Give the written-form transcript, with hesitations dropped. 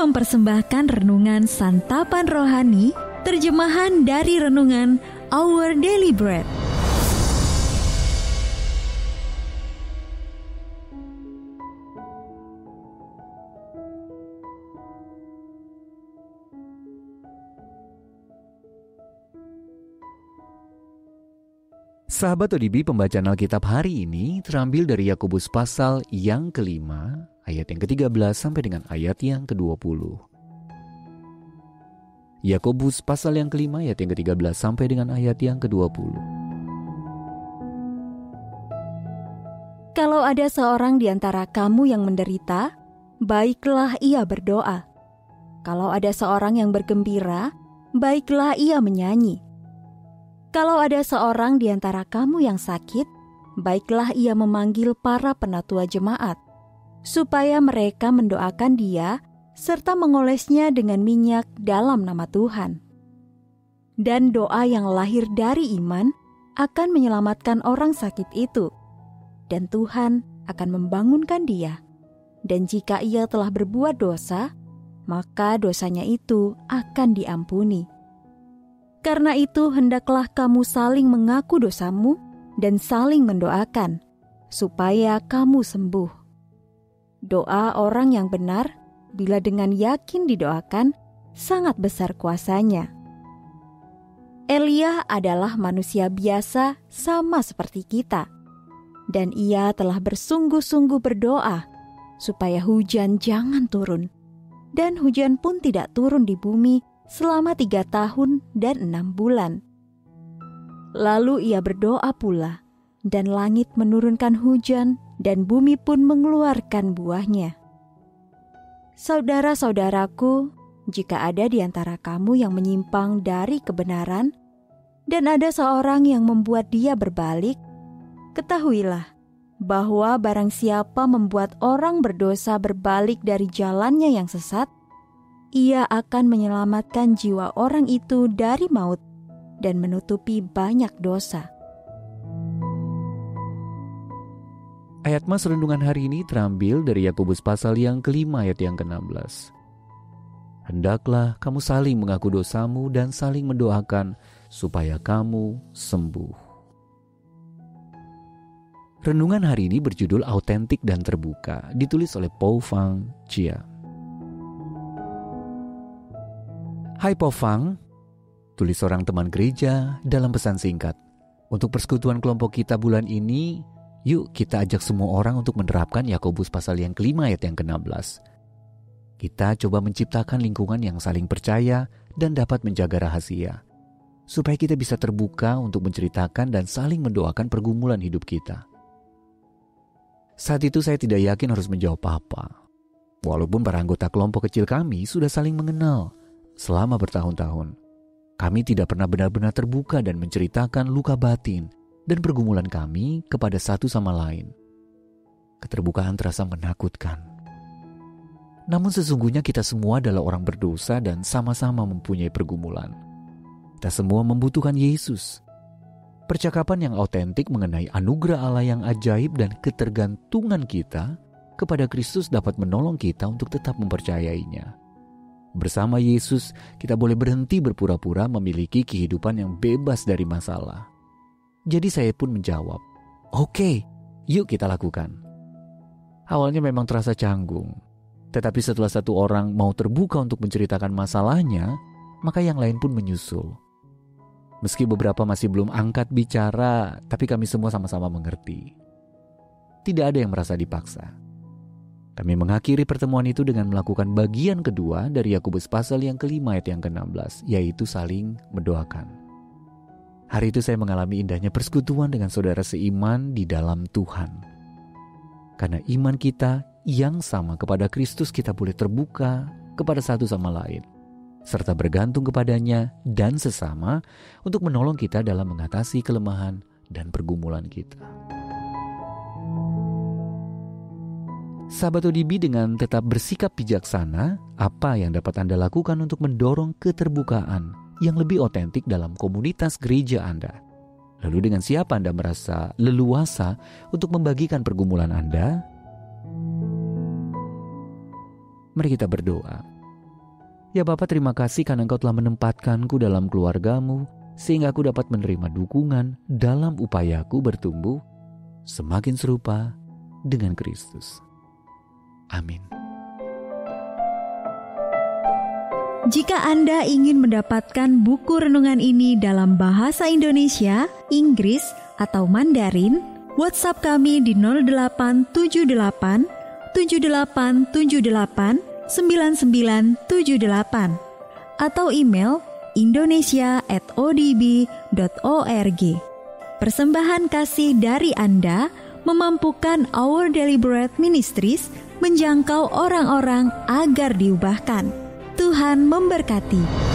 mempersembahkan renungan santapan rohani, terjemahan dari renungan Our Daily Bread. Sahabat ODB, pembacaan Alkitab hari ini terambil dari Yakobus pasal yang kelima, ayat yang ke-13 sampai dengan ayat yang ke-20. Yakobus pasal yang kelima, ayat yang ke-13 sampai dengan ayat yang ke-20. Kalau ada seorang di antara kamu yang menderita, baiklah ia berdoa. Kalau ada seorang yang bergembira, baiklah ia menyanyi. Kalau ada seorang di antara kamu yang sakit, baiklah ia memanggil para penatua jemaat, supaya mereka mendoakan dia serta mengolesnya dengan minyak dalam nama Tuhan. Dan doa yang lahir dari iman akan menyelamatkan orang sakit itu, dan Tuhan akan membangunkan dia. Dan jika ia telah berbuat dosa, maka dosanya itu akan diampuni. Karena itu, hendaklah kamu saling mengaku dosamu dan saling mendoakan, supaya kamu sembuh. Doa orang yang benar, bila dengan yakin didoakan, sangat besar kuasanya. Elia adalah manusia biasa sama seperti kita, dan ia telah bersungguh-sungguh berdoa, supaya hujan jangan turun, dan hujan pun tidak turun di bumi selama 3 tahun dan 6 bulan. Lalu ia berdoa pula, dan langit menurunkan hujan, dan bumi pun mengeluarkan buahnya. Saudara-saudaraku, jika ada di antara kamu yang menyimpang dari kebenaran, dan ada seorang yang membuat dia berbalik, ketahuilah bahwa barang siapa membuat orang berdosa berbalik dari jalannya yang sesat, ia akan menyelamatkan jiwa orang itu dari maut dan menutupi banyak dosa. Ayat mas renungan hari ini terambil dari Yakobus pasal yang kelima, ayat yang ke-16. Hendaklah kamu saling mengaku dosamu dan saling mendoakan supaya kamu sembuh. Renungan hari ini berjudul Autentik dan Terbuka, ditulis oleh Po Fang Chia. Hai Po Fang, tulis seorang teman gereja dalam pesan singkat. Untuk persekutuan kelompok kita bulan ini, yuk kita ajak semua orang untuk menerapkan Yakobus pasal yang kelima ayat yang ke-16. Kita coba menciptakan lingkungan yang saling percaya dan dapat menjaga rahasia, supaya kita bisa terbuka untuk menceritakan dan saling mendoakan pergumulan hidup kita. Saat itu saya tidak yakin harus menjawab apa. Walaupun para anggota kelompok kecil kami sudah saling mengenal selama bertahun-tahun, kami tidak pernah benar-benar terbuka dan menceritakan luka batin dan pergumulan kami kepada satu sama lain. Keterbukaan terasa menakutkan. Namun sesungguhnya kita semua adalah orang berdosa dan sama-sama mempunyai pergumulan. Kita semua membutuhkan Yesus. Percakapan yang autentik mengenai anugerah Allah yang ajaib dan ketergantungan kita kepada Kristus dapat menolong kita untuk tetap mempercayainya. Bersama Yesus, kita boleh berhenti berpura-pura memiliki kehidupan yang bebas dari masalah. Jadi saya pun menjawab, "Oke, yuk kita lakukan." Awalnya memang terasa canggung, tetapi setelah satu orang mau terbuka untuk menceritakan masalahnya, maka yang lain pun menyusul. Meski beberapa masih belum angkat bicara, tapi kami semua sama-sama mengerti. Tidak ada yang merasa dipaksa. Kami mengakhiri pertemuan itu dengan melakukan bagian kedua dari Yakobus pasal yang kelima ayat yang ke-16, yaitu saling mendoakan. Hari itu saya mengalami indahnya persekutuan dengan saudara seiman di dalam Tuhan. Karena iman kita yang sama kepada Kristus, kita boleh terbuka kepada satu sama lain, serta bergantung kepadanya dan sesama untuk menolong kita dalam mengatasi kelemahan dan pergumulan kita. Sahabat ODB, dengan tetap bersikap bijaksana, apa yang dapat Anda lakukan untuk mendorong keterbukaan yang lebih otentik dalam komunitas gereja Anda? Lalu dengan siapa Anda merasa leluasa untuk membagikan pergumulan Anda? Mari kita berdoa. Ya Bapa, terima kasih karena Engkau telah menempatkanku dalam keluarga-Mu, sehingga aku dapat menerima dukungan dalam upayaku bertumbuh semakin serupa dengan Kristus. Amin. Jika Anda ingin mendapatkan buku renungan ini dalam bahasa Indonesia, Inggris, atau Mandarin, WhatsApp kami di 0878 7878 9978 atau email indonesia@odb.org. Persembahan kasih dari Anda memampukan Our Daily Bread Ministries menjangkau orang-orang agar diubahkan. Tuhan memberkati.